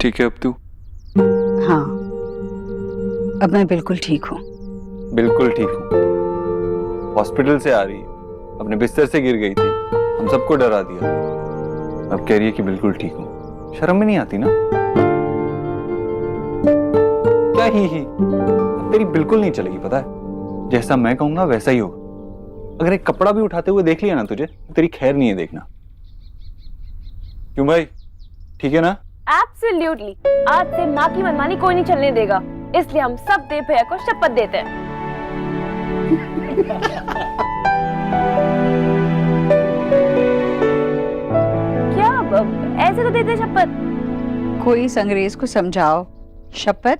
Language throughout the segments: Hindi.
ठीक है अब तू? हाँ, अब मैं बिल्कुल ठीक हूँ। बिल्कुल ठीक हूँ। हॉस्पिटल से आ रही है, अपने बिस्तर से गिर गई थी, हम सबको डरा दिया, अब कह रही है कि बिल्कुल ठीक हूँ। शर्म में नहीं आती ना? क्या ही अब तेरी बिल्कुल नहीं चलेगी, पता है? जैसा मैं कहूंगा वैसा ही होगा। अगर एक कपड़ा भी उठाते हुए देख लिया ना तुझे, तो तेरी खैर नहीं है देखना। क्यों भाई, ठीक है ना? एब्सोल्युटली। आज से माँ की मनमानी कोई नहीं चलने देगा, इसलिए हम सब देव भैया को शपथ देते हैं। क्या ऐसे तो देते शपथ? कोई इस अंग्रेज को समझाओ, शपथ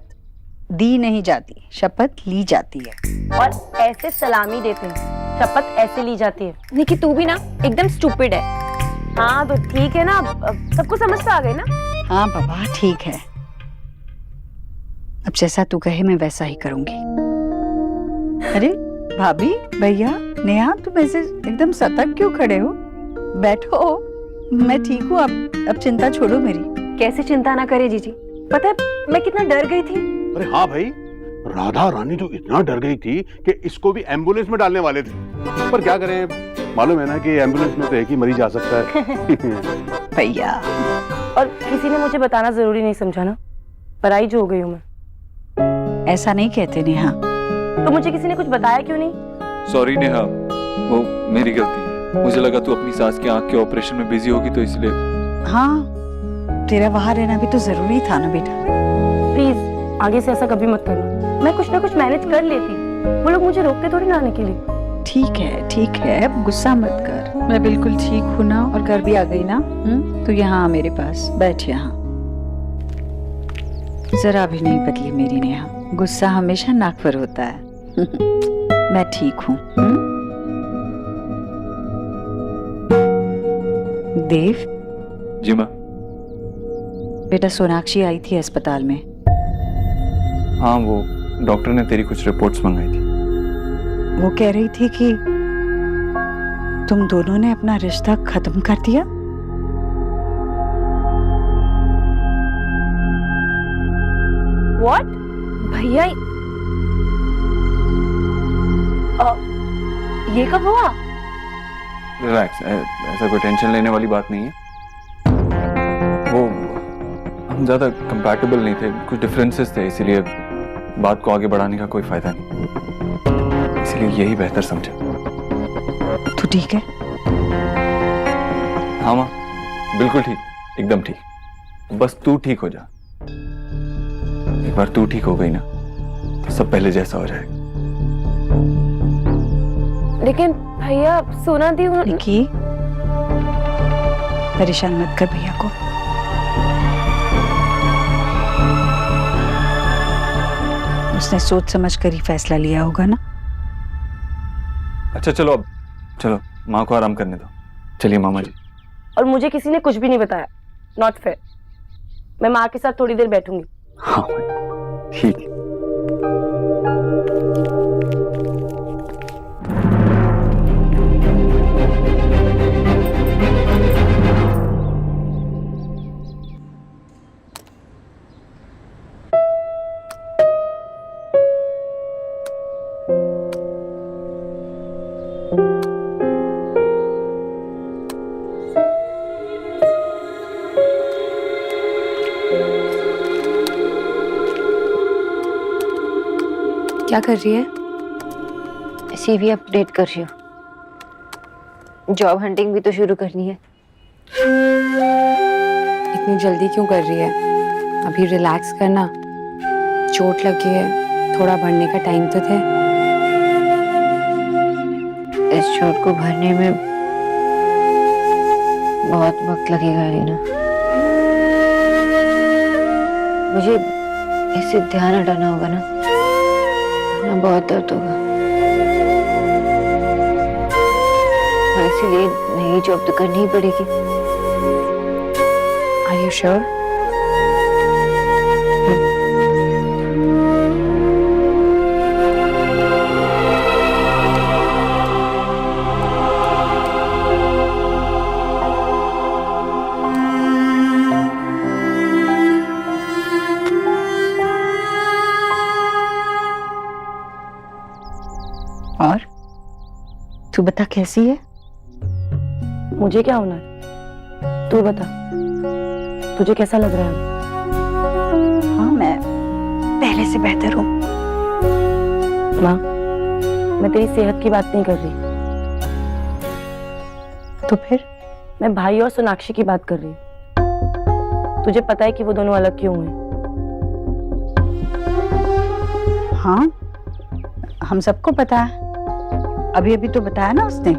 दी नहीं जाती, शपथ ली जाती है। और ऐसे सलामी देते हैं, शपथ ऐसे ली जाती है। निकी तू भी ना एकदम स्टूपिड है। हाँ तो ठीक है ना, अब सबको समझ तो आ गई ना? हाँ बाबा ठीक है, अब जैसा तू कहे मैं वैसा ही करूंगी। अरे भाभी, भैया, नेहा, तुम ऐसे एकदम सतर्क क्यों खड़े हो? बैठो, मैं ठीक हूँ। अब चिंता छोड़ो मेरी। कैसे चिंता ना करे जीजी, पता है मैं कितना डर गई थी। अरे हाँ भाई, राधा रानी तो इतना डर गई थी कि इसको भी एम्बुलेंस में डालने वाले थे, पर क्या करें, मालूम है ना कि एम्बुलेंस में तो एक ही मरीज जा सकता है। भैया, और किसी ने मुझे बताना जरूरी नहीं समझा ना, पराई जो हो गई हूँ मैं। ऐसा नहीं कहते नेहा। तो मुझे किसी ने कुछ बताया क्यों नहीं? सॉरी नेहा, वो मेरी गलती है। मुझे लगा तू अपनी सास के आंख के ऑपरेशन में बिजी होगी तो इसलिए। हाँ, तेरा वहां रहना भी तो जरूरी था ना बेटा। प्लीज आगे से ऐसा कभी मत करना, मैं कुछ ना कुछ मैनेज कर लेती, वो लोग मुझे रोकते थोड़ी ना आने के लिए। ठीक है, अब गुस्सा मत कर। मैं बिल्कुल ठीक हूँ ना, और घर भी आ गई ना। तू यहाँ मेरे पास बैठ, यहाँ जरा भी नहीं बदली मेरी नेहा। गुस्सा हमेशा नाक पर होता है। मैं ठीक हूँ। देव। जी माँ। बेटा सोनाक्षी आई थी अस्पताल में। हाँ, वो डॉक्टर ने तेरी कुछ रिपोर्ट्स मंगाई थी। वो कह रही थी कि तुम दोनों ने अपना रिश्ता खत्म कर दिया। What? भैया ये कब हुआ? रिलैक्स, ऐसा कोई टेंशन लेने वाली बात नहीं है। वो हम ज्यादा कंपैटिबल नहीं थे, कुछ डिफरेंसेस थे, इसीलिए बात को आगे बढ़ाने का कोई फायदा नहीं, इसलिए यही बेहतर समझा। तू ठीक है? हाँ माँ, बिल्कुल ठीक, एकदम ठीक। बस तू ठीक हो जा। एक बार तू ठीक हो गई ना, तो सब पहले जैसा हो जाएगा। लेकिन भैया सोना दी निकी, परेशान मत कर भैया को। उसने सोच समझ कर ही फैसला लिया होगा ना। अच्छा चलो, अब चलो माँ को आराम करने दो। चलिए मामा जी। और मुझे किसी ने कुछ भी नहीं बताया, नॉट फेयर। मैं माँ के साथ थोड़ी देर बैठूंगी। हाँ ठीक है। क्या कर रही है? सीवी अपडेट कर रही हूँ। जॉब हंटिंग भी तो शुरू करनी है। इतनी जल्दी क्यों कर रही है? अभी रिलैक्स करना, चोट लगी है, थोड़ा बढ़ने का टाइम तो थे। इस चोट को भरने में बहुत वक्त लगेगा रीना। मुझे इससे ध्यान हटाना होगा ना, बहुत दर्द होगा। और इसीलिए नई जॉब तो करनी ही पड़ेगी। Are you sure? तू बता कैसी है? मुझे क्या होना है, तू बता, तुझे कैसा लग रहा है? हाँ, मैं पहले से बेहतर हूँ। माँ, मैं तेरी सेहत की बात नहीं कर रही, तो फिर? मैं भाई और सोनाक्षी की बात कर रही हूँ। तुझे पता है कि वो दोनों अलग क्यों हैं? हाँ, हम सबको पता है। अभी अभी तो बताया ना उसने।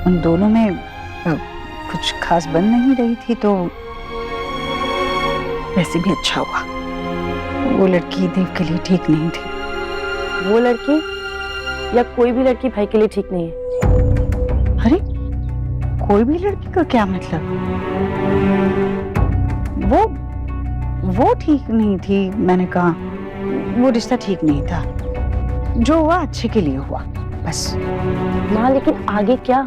उन दोनों में कुछ खास बन नहीं रही थी, तो वैसे भी अच्छा हुआ। वो लड़की देव के लिए ठीक नहीं थी। वो लड़की या कोई भी लड़की भाई के लिए ठीक नहीं है। अरे, कोई भी लड़की का क्या मतलब? वो ठीक नहीं थी, मैंने कहा। वो रिश्ता ठीक नहीं था। जो हुआ अच्छे के लिए हुआ, बस। माँ, लेकिन आगे क्या?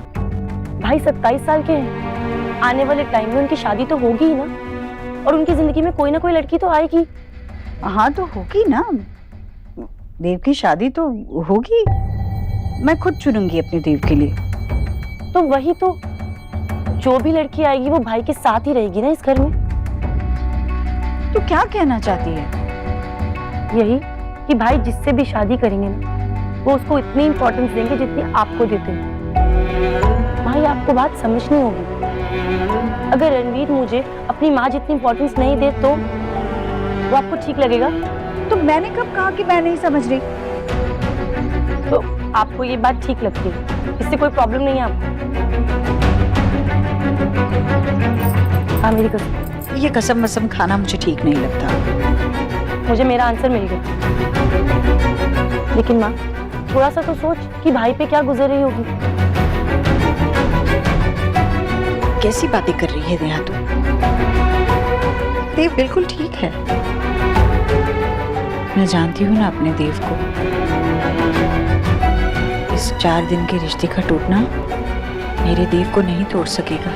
भाई 27 साल के हैं। आने वाले टाइम में उनकी शादी तो होगी ही ना, और उनकी जिंदगी में कोई ना कोई लड़की तो आएगी। हाँ, तो होगी ना। देव की शादी तो होगी। मैं खुद चुनूंगी अपने देव के लिए। तो वही तो, जो भी लड़की आएगी वो भाई के साथ ही रहेगी ना इस घर में। तू क्या कहना चाहती है? यही कि भाई जिससे भी शादी करेंगे ना, वो उसको इतनी इंपॉर्टेंस देंगे जितनी आपको देते हैं। भाई, आपको बात समझनी होगी। अगर रणवीर मुझे अपनी माँ जितनी इंपॉर्टेंस नहीं दे तो वो आपको ठीक लगेगा? तो मैंने कब कहा कि मैं नहीं समझ रही? तो आपको ये बात ठीक लगती है, इससे कोई प्रॉब्लम नहीं है आपको? हाँ, मेरी कसम। ये कसम वसम खाना मुझे ठीक नहीं लगता। मुझे मेरा आंसर मिल गया। लेकिन माँ, थोड़ा सा तो सोच कि भाई पे क्या गुजर रही होगी। कैसी बातें कर रही है नेहा तू? देव बिल्कुल ठीक है। मैं जानती हूँ ना अपने देव को। इस 4 दिन के रिश्ते का टूटना मेरे देव को नहीं तोड़ सकेगा।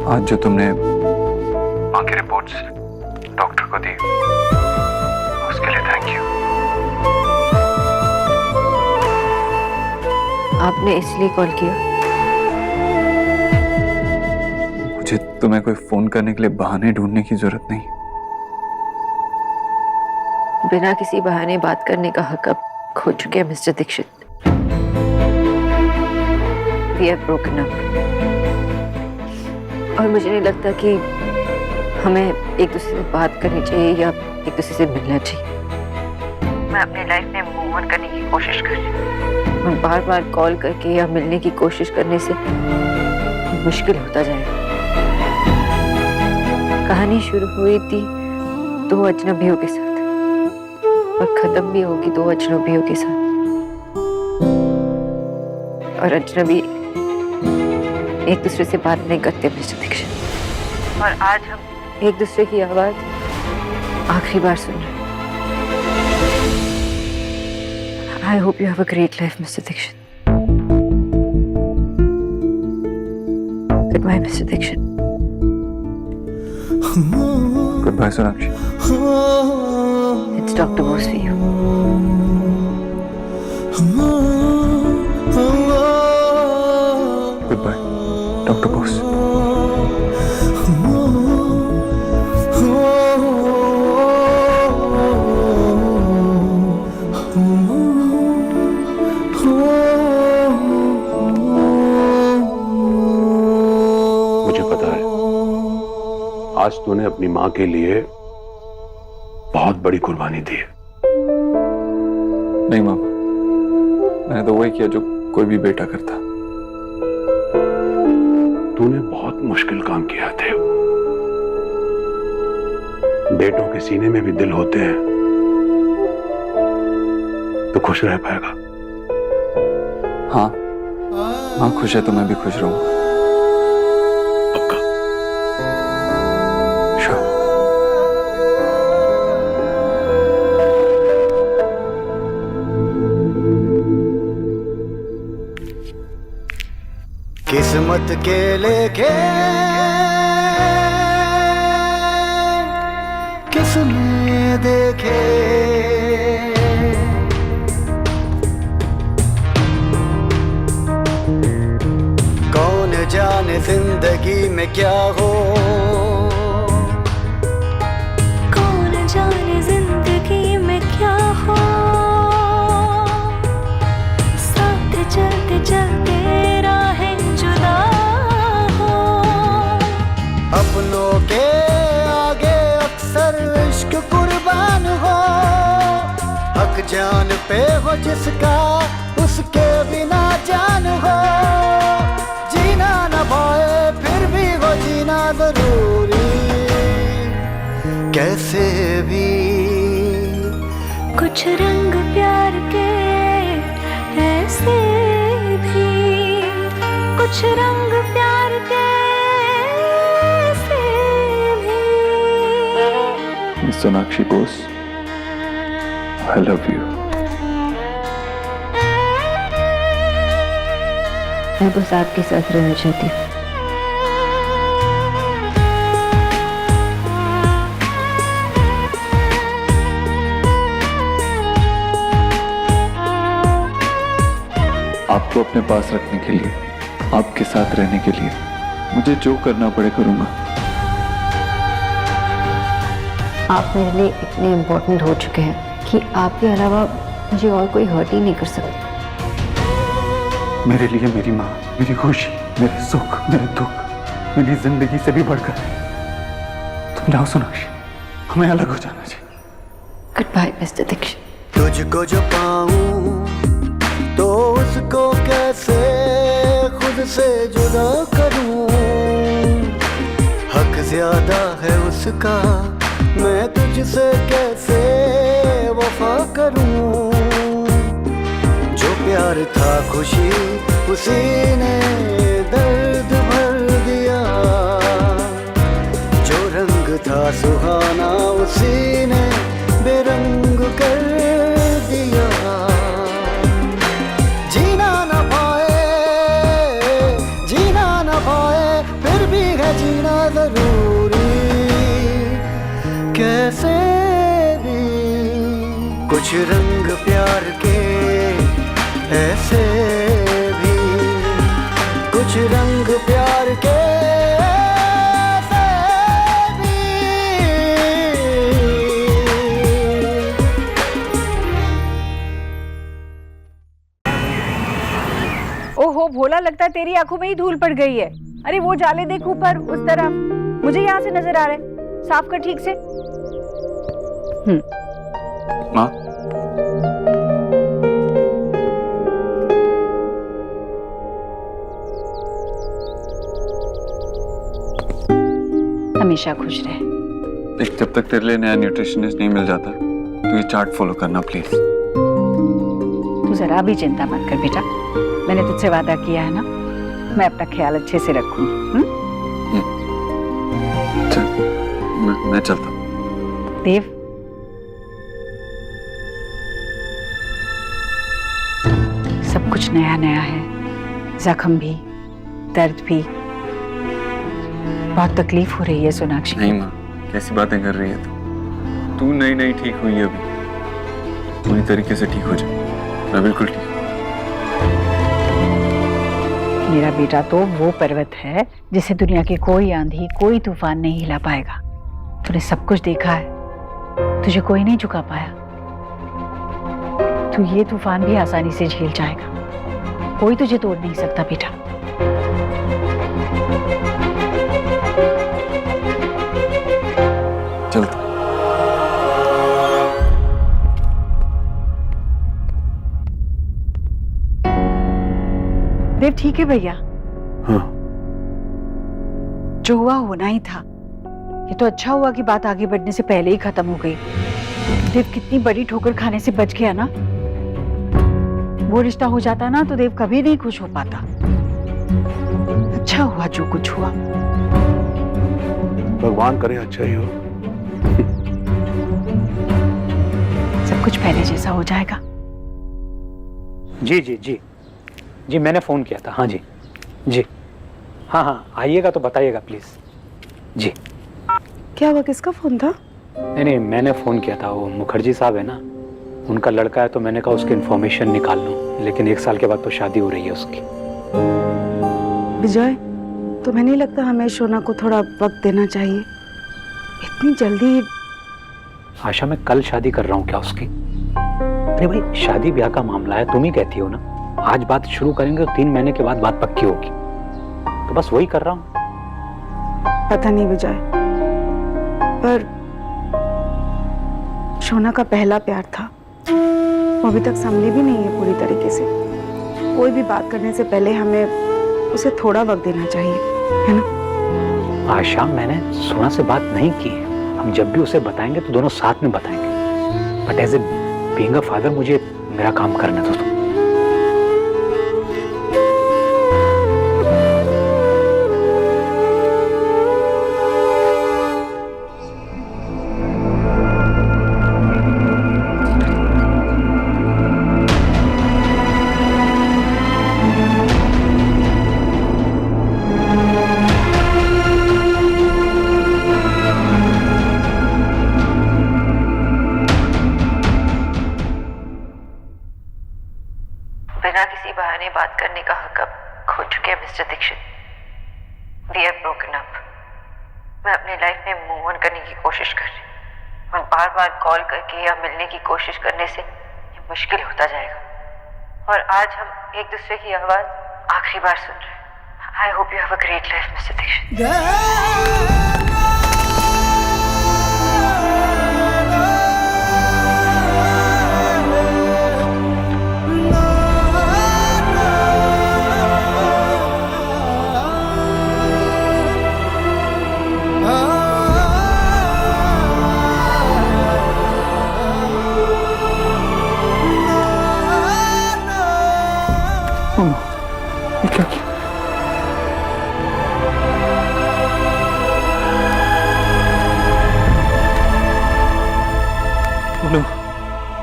आज जो तुमने माँ की रिपोर्ट्स डॉक्टर को दी, उसके लिए थैंक यू। आपने इसलिए कॉल किया? मुझे तुम्हें कोई फोन करने के लिए बहाने ढूंढने की जरूरत नहीं। बिना किसी बहाने बात करने का हक अब खो चुके हैं mister Dikshit. We have broken up। और मुझे नहीं लगता कि हमें एक दूसरे से बात करनी चाहिए या एक दूसरे से मिलना चाहिए। मैं अपनी लाइफ में मूव ऑन करने की कोशिश कर रही हूँ, और बार बार कॉल करके या मिलने की कोशिश करने से मुश्किल होता जाएगा। कहानी शुरू हुई थी 2 अजनबियों के साथ और खत्म भी होगी 2 अजनबियों के साथ। और अजनबी एक दूसरे से बात नहीं करते मिस्टर दीक्षित, और आज हम एक दूसरे की आवाज आखिरी बार सुन रहे हैं। I hope you have a great life, Mr. Dixit. Goodbye, Mr. Dixit. Goodbye, Sonakshi. It's Dr. Bose for you. Goodbye, Dr. Bose. मुझे पता है आज तूने अपनी माँ के लिए बहुत बड़ी कुर्बानी दी है। नहीं मामा, मैंने तो वही किया जो कोई भी बेटा करता। तूने बहुत मुश्किल काम किया थे, बेटों के सीने में भी दिल होते हैं तो खुश रह पाएगा। हाँ हाँ, खुश है तो मैं भी खुश रहूंगा। पक्का? श्योर। किस्मत के लेके किसने देखे, कौन जाने जिंदगी में क्या हो, कौन जाने जिंदगी में क्या हो, साथ चलते चलते राहें जुदा हो। अपनों के आगे अक्सर इश्क कुर्बान हो, हक जान पे हो जिसका उसके बिना जान हो, जीना न पाए फिर भी वो जीना जरूरी कैसे भी। कुछ रंग प्यार के ऐसे भी, कुछ रंग प्यार के ऐसे भी। Sonakshi Bose, I love you. मैं बस आपके साथ रहना चाहती हूँ। आपको अपने पास रखने के लिए, आपके साथ रहने के लिए मुझे जो करना पड़े करूंगा। आप मेरे लिए इतने इम्पोर्टेंट हो चुके हैं कि आपके अलावा मुझे और कोई हर्ट ही नहीं कर सकता। मेरे लिए मेरी माँ, मेरी खुशी, मेरे सुख, मेरे दुख, मेरी जिंदगी से भी बढ़कर है। तुम जाओ सोनाक्षी, हमें अलग हो जाना चाहिए। Goodbye mister Dikshit. तुझको जो पाऊं तो उसको कैसे खुद से जुदा करूं, हक ज्यादा है उसका, मैं तुझसे कैसे वफा करूं। जो प्यार था खुशी उसी ने दर्द भर दिया, जो रंग था सुहाना उसी ने बेरंग कर दिया। जीना न पाए फिर भी है जीना जरूरी कैसे भी। कुछ रंग प्यार के ऐसे भी, कुछ रंग प्यार के ऐसे भी। ओहो भोला, लगता है तेरी आंखों में ही धूल पड़ गई है। अरे वो जाले देख ऊपर उस तरफ, मुझे यहाँ से नजर आ रहा है। साफ कर ठीक से। माँ, हमेशा खुश रहे। देख, जब तक तेरे लिए नया न्यूट्रिशनिस्ट नहीं मिल जाता तो ये चार्ट फॉलो करना प्लीज। तू जरा भी चिंता मत कर बेटा, मैंने तुझसे वादा किया है ना, मैं अपना ख्याल अच्छे से रखूंगी। चल, मैं चलता हूँ। देव, सब कुछ नया नया है, जख्म भी, दर्द भी, बहुत तकलीफ हो रही है सोनाक्षी। नहीं माँ, कैसी बातें कर रही है तू नई नई ठीक हुई है, अभी पूरी तरीके से ठीक हो जा। मैं बिल्कुल ठीक हूँ। मेरा बेटा तो वो पर्वत है जिसे दुनिया की कोई आंधी, कोई तूफान नहीं हिला पाएगा। तूने सब कुछ देखा है, तुझे कोई नहीं झुका पाया। तू ये तूफान भी आसानी से झेल जाएगा, कोई तुझे तोड़ नहीं सकता बेटा। चलता। देव ठीक है भैया, हाँ, जो हुआ होना ही था, ये तो अच्छा हुआ कि बात आगे बढ़ने से पहले ही खत्म हो गई। देव कितनी बड़ी ठोकर खाने से बच गया ना। वो रिश्ता हो जाता ना तो देव कभी नहीं खुश हो पाता। अच्छा हुआ जो कुछ हुआ। भगवान करे अच्छा ही हो। सब कुछ पहले जैसा हो जाएगा। जी जी जी जी, मैंने फ़ोन किया था। हाँ जी जी, हाँ हाँ, आइएगा तो बताइएगा प्लीज़ जी। क्या हुआ, किसका फोन था? नहीं नहीं, मैंने फ़ोन किया था। वो मुखर्जी साहब है ना, उनका लड़का है, तो मैंने कहा उसकी इन्फॉर्मेशन निकाल लूँ। लेकिन 1 साल के बाद तो शादी हो रही है उसकी। विजय, तुम्हें नहीं लगता हमें शोना को थोड़ा वक्त देना चाहिए? इतनी जल्दी? आशा, मैं कल शादी कर रहा हूँ क्या उसकी? अरे भाई, शादी ब्याह का मामला है, तुम ही कहती हो ना। आज बात शुरू करेंगे तो 3 महीने के बाद बात पक्की होगी। तो बस वही कर रहा हूँ। पता नहीं विजय, पर शोना का पहला प्यार था, वो अभी तक संभली भी नहीं है पूरी तरीके से। कोई भी बात करने से पहले हमें उसे थोड़ा वक्त देना चाहिए, है ना? आशा, मैंने सोना से बात नहीं की है। हम जब भी उसे बताएंगे तो दोनों साथ में बताएंगे। But as a being a father, मुझे मेरा काम करना था। बिना किसी बहाने बात करने का हक अब खो चुके हैं mister Dikshit. We are broken up. मैं अपनी लाइफ में मूव ऑन करने की कोशिश कर रही हूँ और बार बार कॉल करके या मिलने की कोशिश करने से ये मुश्किल होता जाएगा। और आज हम एक दूसरे की आवाज आखिरी बार सुन रहे हैं। I hope you have a great life mister Dikshit.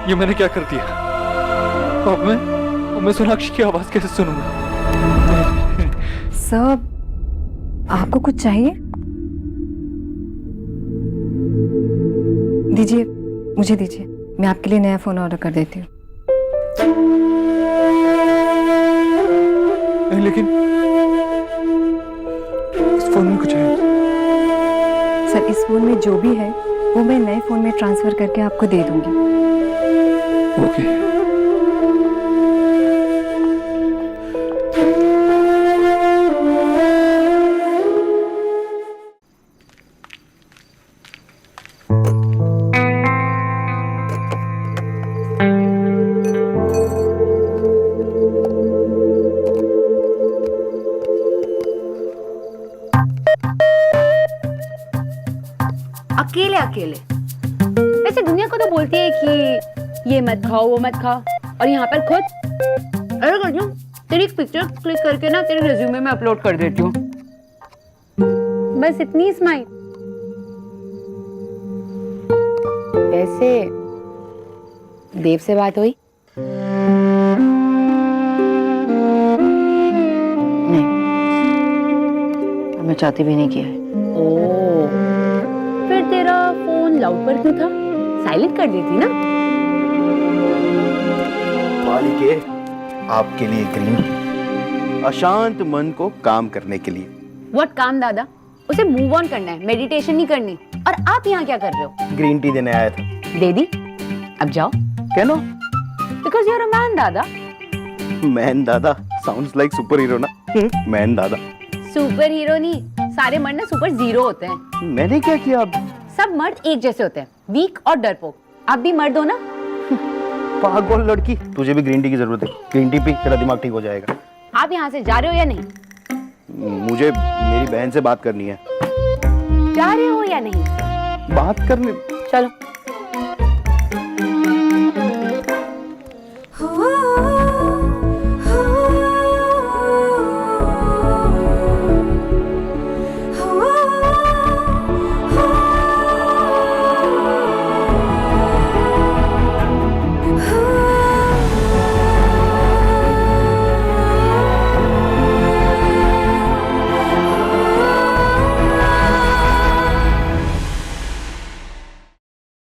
ये मैंने क्या कर दिया? अब मैं सोनाक्षी की आवाज कैसे सुनूंगा? सर, आपको कुछ चाहिए? दीजिए, मुझे दीजिए, मैं आपके लिए नया फोन ऑर्डर कर देती हूँ। लेकिन इस फोन में कुछ है? सर, इस फोन में जो भी है वो मैं नए फोन में ट्रांसफर करके आपको दे दूंगी। ओके। अकेले अकेले। वैसे दुनिया को तो बोलती है कि ये मत खाओ, वो मत खाओ, और यहाँ पर खुद अरे कर दूं, तेरी एक पिक्चर क्लिक करके ना तेरे रिज्यूमे में अपलोड कर देती हूँ। बस इतनी स्माइल। वैसे देव से बात हुई? नहीं, मैं चाहती भी नहीं किया है। ओ, फिर तेरा फोन लाउड पर क्यों था? साइलेंट कर देती ना। मालिके, आपके लिए ग्रीन टी, अशांत मन को काम करने के लिए। व्हाट काम दादा? उसे मूव ऑन करना है, मेडिटेशन नहीं करनी। और आप यहाँ क्या कर रहे हो? ग्रीन टी देने आया था। दे दी, अब जाओ। कहनो? Because you are a man दादा। मैन दादा साउंड्स लाइक सुपर हीरो ना। मैन दादा। सुपर हीरो नहीं, सारे मर्द ना सुपर जीरो होते हैं। मैंने क्या किया? अब सब मर्द एक जैसे होते हैं, वीक और डरपोक। आप भी मर्द हो ना। पागल लड़की, तुझे भी ग्रीन टी की जरूरत है। ग्रीन टी पी, तेरा दिमाग ठीक हो जाएगा। आप यहाँ से जा रहे हो या नहीं? मुझे मेरी बहन से बात करनी है। जा रहे हो या नहीं? बात करने चलो। हो